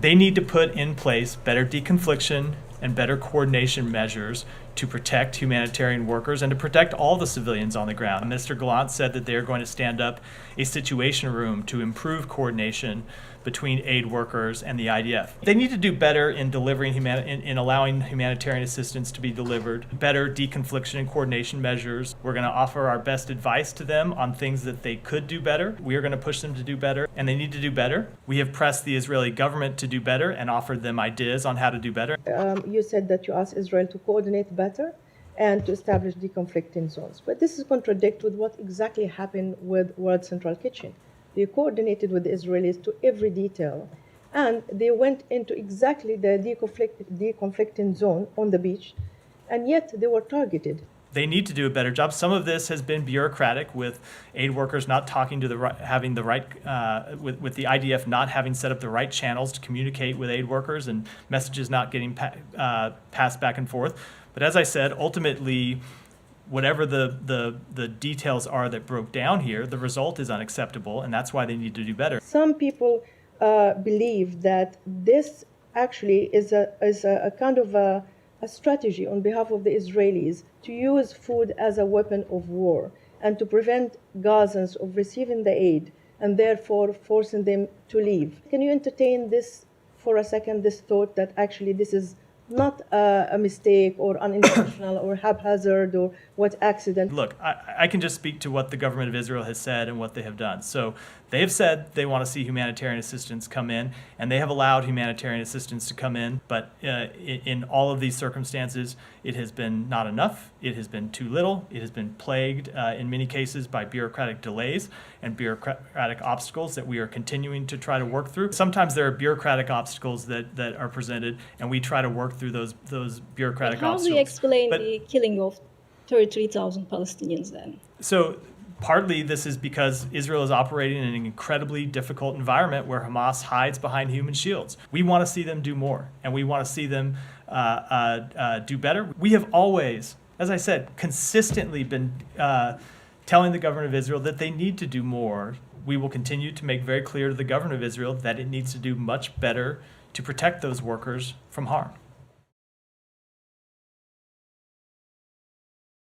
They need to put in place better deconfliction and better coordination measures to protect humanitarian workers and to protect all the civilians on the ground. Mr. Gallant said that they are going to stand up a situation room to improve coordination between aid workers and the IDF. They need to do better in delivering in allowing humanitarian assistance to be delivered, better deconfliction and coordination measures. We're going to offer our best advice to them on things that they could do better. We are going to push them to do better, and they need to do better. We have pressed the Israeli government to do better and offered them ideas on how to do better. You said that you asked Israel to coordinate better and to establish deconflicting zones. But this is contradict with what exactly happened with World Central Kitchen. They coordinated with the Israelis to every detail, and they went into exactly the deconflicting zone on the beach, and yet they were targeted. They need to do a better job. Some of this has been bureaucratic, with aid workers not talking to the right, having the right, with the IDF not having set up the right channels to communicate with aid workers, and messages not getting passed back and forth. But as I said, ultimately, whatever the details are that broke down here, the result is unacceptable, and that's why they need to do better. Some people believe that this actually is a kind of a strategy on behalf of the Israelis to use food as a weapon of war and to prevent Gazans of receiving the aid and therefore forcing them to leave. Can you entertain this for a second, this thought that actually this is not a mistake or unintentional or haphazard or what accident? Look, I can just speak to what the government of Israel has said and what they have done. So they have said they want to see humanitarian assistance come in, and they have allowed humanitarian assistance to come in. But in all of these circumstances, it has been not enough. It has been too little. It has been plagued in many cases by bureaucratic delays and bureaucratic obstacles that we are continuing to try to work through. Sometimes there are bureaucratic obstacles that are presented, and we try to work through those bureaucratic obstacles. How do you explain the killing of 33,000 Palestinians then? So partly this is because Israel is operating in an incredibly difficult environment where Hamas hides behind human shields. We want to see them do more, and we want to see them do better. We have always, as I said, consistently been telling the government of Israel that they need to do more. We will continue to make very clear to the government of Israel that it needs to do much better to protect those workers from harm.